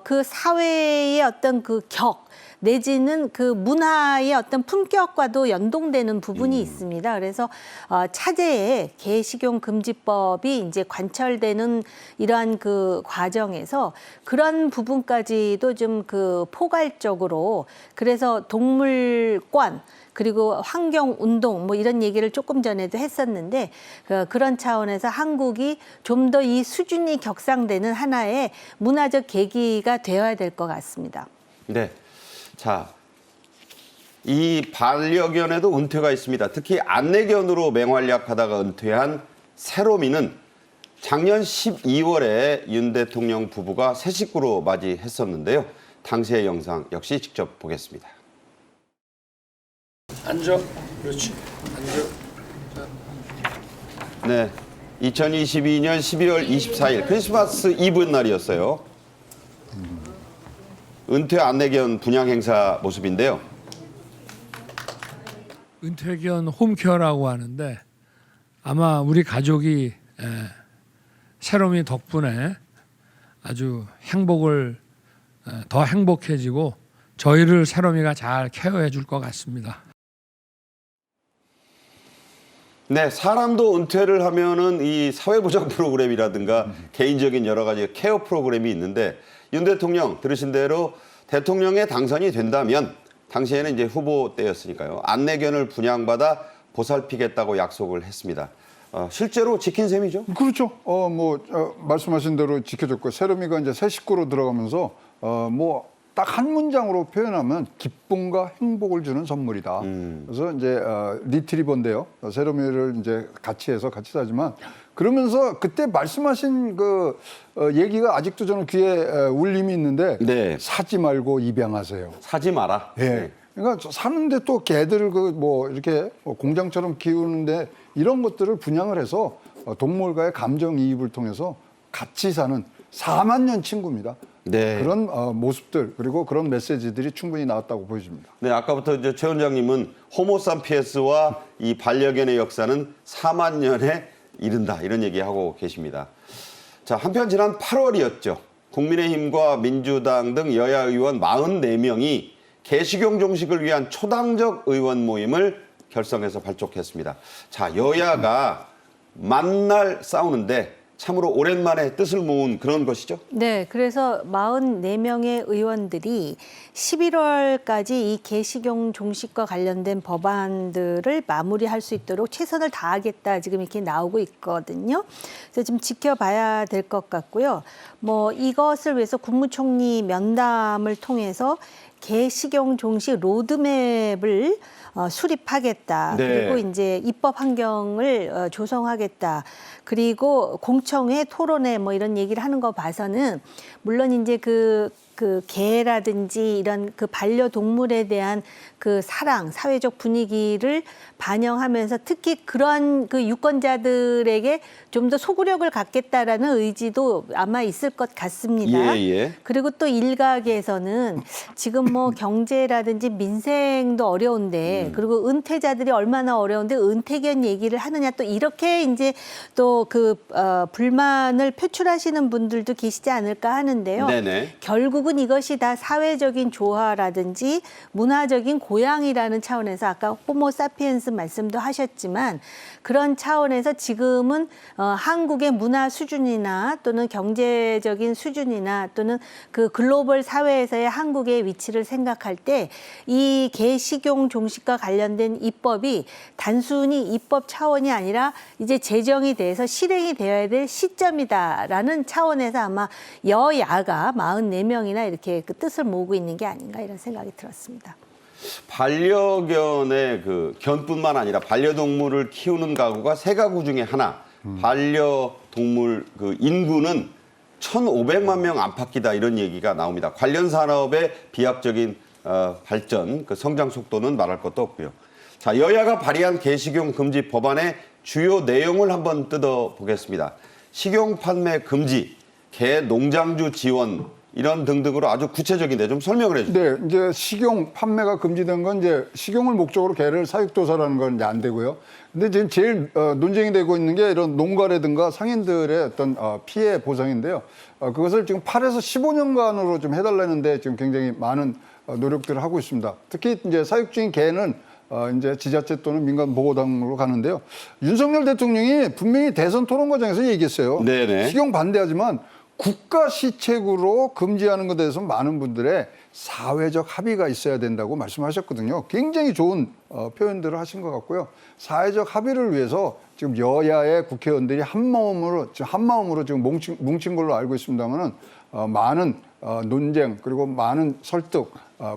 그 사회의 어떤 그 격 내지는 그 문화의 어떤 품격과도 연동되는 부분이 있습니다. 그래서 차제에 개식용 금지법이 이제 관철되는 이러한 그 과정에서 그런 부분까지도 좀 그 포괄적으로 그래서 동물권 그리고 환경운동 뭐 이런 얘기를 조금 전에도 했었는데 그런 차원에서 한국이 좀 더 이 수준이 격상되는 하나의 문화적 계기가 되어야 될 것 같습니다. 네. 자, 이 반려견에도 은퇴가 있습니다. 특히 안내견으로 맹활약하다가 은퇴한 세로미는 작년 12월에 윤 대통령 부부가 새 식구로 맞이했었는데요. 당시의 영상 역시 직접 보겠습니다. 앉아. 그렇지. 앉아. 네, 2022년 12월 24일 크리스마스 이브 날이었어요. 은퇴 안내견 분양 행사 모습인데요. 은퇴견 홈케어라고 하는데 아마 우리 가족이 세롬이 덕분에 아주 더 행복해지고 저희를 세롬이가 잘 케어해 줄 것 같습니다. 네, 사람도 은퇴를 하면은 이 사회보장 프로그램이라든가 개인적인 여러 가지 케어 프로그램이 있는데 윤 대통령 들으신 대로 대통령에 당선이 된다면 당시에는 이제 후보 때였으니까요. 안내견을 분양받아 보살피겠다고 약속을 했습니다. 실제로 지킨 셈이죠? 그렇죠. 말씀하신 대로 지켜줬고 세롬이가 이제 새 식구로 들어가면서 딱 한 문장으로 표현하면 기쁨과 행복을 주는 선물이다. 그래서 이제 리트리버인데요. 세롬이를 이제 같이 사지만 그러면서 그때 말씀하신 그 얘기가 아직도 저는 귀에 울림이 있는데 네. 사지 말고 입양하세요. 사지 마라. 예. 그러니까 사는데 또 개들을 이렇게 공장처럼 키우는데 이런 것들을 분양을 해서 동물과의 감정이입을 통해서 같이 사는 4만 년 친구입니다. 네. 그런 모습들 그리고 그런 메시지들이 충분히 나왔다고 보여집니다. 네, 아까부터 이제 최 원장님은 호모삼피에스와 이 반려견의 역사는 4만 년에 이른다 이런 얘기하고 계십니다. 자, 한편 지난 8월이었죠. 국민의힘과 민주당 등 여야 의원 44명이 개식용 종식을 위한 초당적 의원 모임을 결성해서 발족했습니다. 자, 여야가 만날 싸우는데 참으로 오랜만에 뜻을 모은 그런 것이죠? 네, 그래서 44명의 의원들이 11월까지 이 개식용 종식과 관련된 법안들을 마무리할 수 있도록 최선을 다하겠다 지금 이렇게 나오고 있거든요. 그래서 좀 지켜봐야 될 것 같고요. 이것을 위해서 국무총리 면담을 통해서 개 식용 종식 로드맵을 수립하겠다. 네. 그리고 이제 입법 환경을 조성하겠다. 그리고 공청회, 토론회 뭐 이런 얘기를 하는 거 봐서는 물론 이제 그 개라든지 이런 그 반려동물에 대한 그 사랑, 사회적 분위기를 반영하면서 특히 그런 그 유권자들에게 좀 더 소구력을 갖겠다라는 의지도 아마 있을 것 같습니다. 예, 예. 그리고 또 일각에서는 지금 뭐 경제라든지 민생도 어려운데 그리고 은퇴자들이 얼마나 어려운데 은퇴견 얘기를 하느냐 또 이렇게 이제 또 그 불만을 표출하시는 분들도 계시지 않을까 하는데요. 네네. 결국은 이것이 다 사회적인 조화라든지 문화적인 고양이라는 차원에서 아까 호모사피엔스 말씀도 하셨지만 그런 차원에서 지금은 한국의 문화 수준이나 또는 경제적인 수준이나 또는 그 글로벌 사회에서의 한국의 위치를 생각할 때 이 개식용 종식과 관련된 입법이 단순히 입법 차원이 아니라 이제 제정이 돼서 실행이 되어야 될 시점이다라는 차원에서 아마 여야가 44명이나 이렇게 그 뜻을 모으고 있는 게 아닌가 이런 생각이 들었습니다. 반려견의 그 견뿐만 아니라 반려동물을 키우는 가구가 3가구 중에 하나. 반려동물 그 인구는 1,500만 명 안팎이다 이런 얘기가 나옵니다. 관련 산업의 비약적인 발전, 그 성장 속도는 말할 것도 없고요. 자, 여야가 발의한 개식용 금지 법안의 주요 내용을 한번 뜯어보겠습니다. 식용 판매 금지, 개 농장주 지원 이런 등등으로 아주 구체적인데 좀 설명을 해주세요. 네, 이제 식용 판매가 금지된 건 이제 식용을 목적으로 개를 사육도살하는 건 이제 안 되고요. 근데 지금 제일 논쟁이 되고 있는 게 이런 농가라든가 상인들의 어떤 피해 보상인데요. 그것을 지금 8에서 15년간으로 좀 해달라는데 지금 굉장히 많은 노력들을 하고 있습니다. 특히 이제 사육 중인 개는 이제 지자체 또는 민간 보호당으로 가는데요. 윤석열 대통령이 분명히 대선 토론 과정에서 얘기했어요. 네네. 식용 반대하지만 국가 시책으로 금지하는 것에 대해서 많은 분들의 사회적 합의가 있어야 된다고 말씀하셨거든요. 굉장히 좋은 표현들을 하신 것 같고요. 사회적 합의를 위해서 지금 여야의 국회의원들이 한마음으로 지금 뭉친 걸로 알고 있습니다만은 많은 논쟁 그리고 많은 설득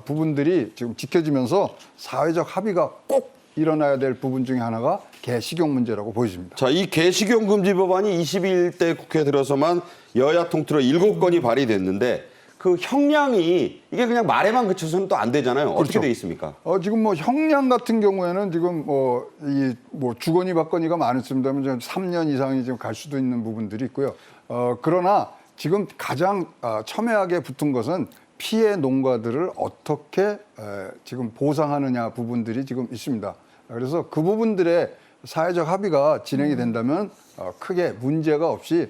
부분들이 지금 지켜지면서 사회적 합의가 꼭 일어나야 될 부분 중에 하나가 개 식용 문제라고 보여집니다. 자, 이 개식용 금지 법안이 21대 국회에 들어서만 여야 통틀어 7건이 발의됐는데 그 형량이 이게 그냥 말에만 그쳐서는 또 안 되잖아요. 어떻게 그렇죠. 돼 있습니까? 지금 뭐 형량 같은 경우에는 지금 주거니 받거니가 많습니다만 3년 이상이 지금 갈 수도 있는 부분들이 있고요. 그러나 지금 가장 첨예하게 붙은 것은 피해 농가들을 어떻게 지금 보상하느냐 부분들이 지금 있습니다. 그래서 그 부분들의 사회적 합의가 진행이 된다면 크게 문제가 없이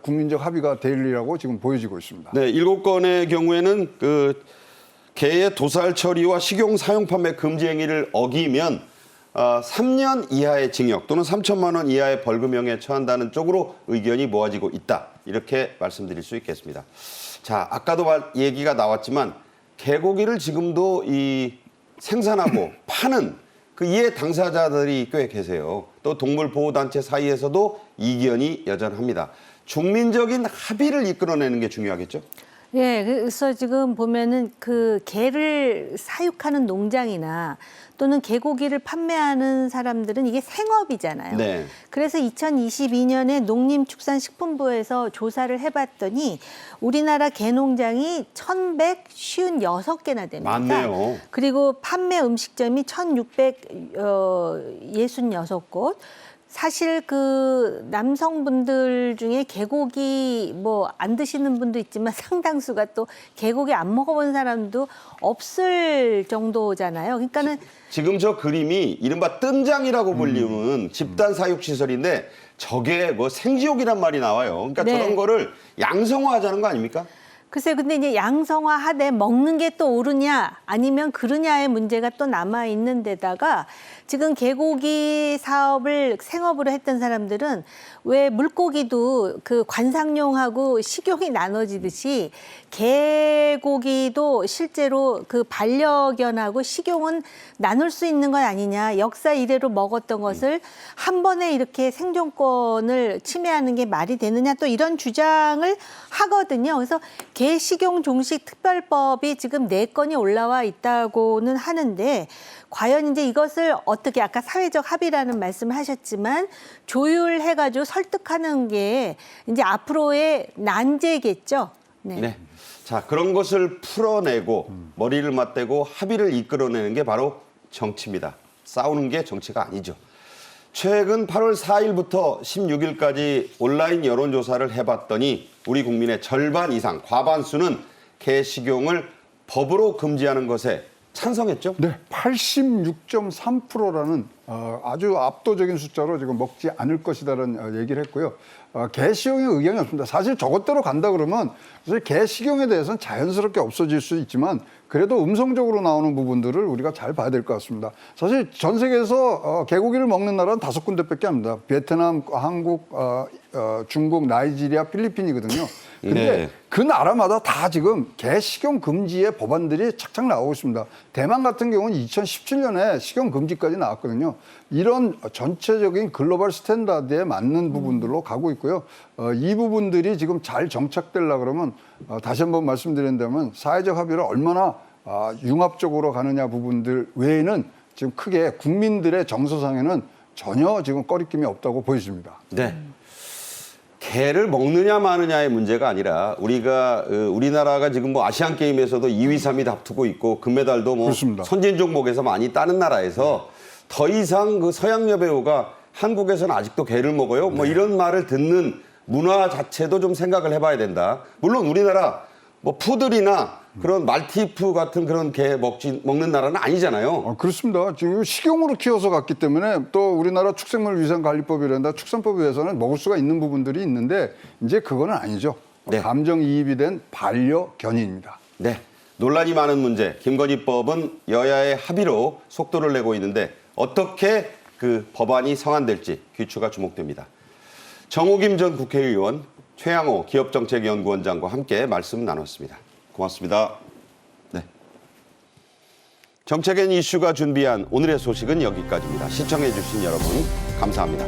국민적 합의가 될 일이라고 지금 보여지고 있습니다. 네, 7건의 경우에는 그 개의 도살 처리와 식용 사용 판매 금지 행위를 어기면 3년 이하의 징역 또는 3천만 원 이하의 벌금형에 처한다는 쪽으로 의견이 모아지고 있다. 이렇게 말씀드릴 수 있겠습니다. 자, 아까도 얘기가 나왔지만 개고기를 지금도 생산하고 파는 그 이해 당사자들이 꽤 계세요. 또 동물보호단체 사이에서도 이견이 여전합니다. 중민적인 합의를 이끌어내는 게 중요하겠죠? 예, 그래서 지금 보면은 그 개를 사육하는 농장이나 또는 개고기를 판매하는 사람들은 이게 생업이잖아요. 네. 그래서 2022년에 농림축산식품부에서 조사를 해봤더니 우리나라 개농장이 1,156개나 됩니다. 많네요. 그리고 판매 음식점이 1,666곳. 사실 그 남성분들 중에 개고기 뭐 안 드시는 분도 있지만 상당수가 또 개고기 안 먹어본 사람도 없을 정도잖아요. 그러니까는 지금 저 그림이 이른바 뜸장이라고 불리는 집단 사육 시설인데 저게 뭐 생지옥이란 말이 나와요. 그러니까 네. 저런 거를 양성화하자는 거 아닙니까? 글쎄 근데 이제 양성화하되 먹는 게 또 옳으냐 아니면 그르냐의 문제가 또 남아 있는 데다가 지금 개고기 사업을 생업으로 했던 사람들은 왜 물고기도 그 관상용하고 식용이 나눠지듯이 개고기도 실제로 그 반려견하고 식용은 나눌 수 있는 건 아니냐. 역사 이래로 먹었던 것을 한 번에 이렇게 생존권을 침해하는 게 말이 되느냐 또 이런 주장을 하거든요. 그래서 개식용 종식 특별법이 지금 4건이 올라와 있다고는 하는데 과연 이제 이것을 어떻게 아까 사회적 합의라는 말씀을 하셨지만 조율해가지고 설득하는 게 이제 앞으로의 난제겠죠. 네. 자, 그런 것을 풀어내고 머리를 맞대고 합의를 이끌어내는 게 바로 정치입니다. 싸우는 게 정치가 아니죠. 최근 8월 4일부터 16일까지 온라인 여론조사를 해봤더니 우리 국민의 절반 이상, 과반수는 개식용을 법으로 금지하는 것에 찬성했죠? 네, 86.3%라는 아주 압도적인 숫자로 지금 먹지 않을 것이다라는 얘기를 했고요. 개식용에 의견이 없습니다. 사실 저것대로 간다 그러면 사실 개식용에 대해서는 자연스럽게 없어질 수 있지만 그래도 음성적으로 나오는 부분들을 우리가 잘 봐야 될 것 같습니다. 사실 전 세계에서 개고기를 먹는 나라는 5군데밖에 안 됩니다. 베트남, 한국, 중국, 나이지리아, 필리핀이거든요. 근데 네. 그 나라마다 다 지금 개식용 금지의 법안들이 착착 나오고 있습니다. 대만 같은 경우는 2017년에 식용 금지까지 나왔거든요. 이런 전체적인 글로벌 스탠다드에 맞는 부분들로 가고 있고요. 이 부분들이 지금 잘 정착되려고 그러면 다시 한번 말씀드린다면 사회적 합의를 얼마나 융합적으로 가느냐 부분들 외에는 지금 크게 국민들의 정서상에는 전혀 지금 꺼리낌이 없다고 보여집니다. 네. 개를 먹느냐 마느냐의 문제가 아니라 우리나라가 지금 뭐 아시안 게임에서도 2위, 3위 다투고 있고 금메달도 뭐 그렇습니다. 선진 종목에서 많이 따는 나라에서 더 이상 그 서양 여배우가 한국에서는 아직도 개를 먹어요? 뭐 이런 말을 듣는 문화 자체도 좀 생각을 해봐야 된다. 물론 우리나라 뭐 푸들이나 그런 말티푸 같은 그런 개 먹는 나라는 아니잖아요. 그렇습니다. 지금 식용으로 키워서 갔기 때문에 또 우리나라 축생물위생관리법이란다 축산법에 의해서는 먹을 수가 있는 부분들이 있는데 이제 그거는 아니죠. 네. 감정이입이 된 반려견입니다. 네. 논란이 많은 문제, 김건희법은 여야의 합의로 속도를 내고 있는데 어떻게 그 법안이 성안될지 귀추가 주목됩니다. 정호김 전 국회의원, 최양호 기업정책연구원장과 함께 말씀 나눴습니다. 고맙습니다. 네. 정책엔 이슈가 준비한 오늘의 소식은 여기까지입니다. 시청해주신 여러분 감사합니다.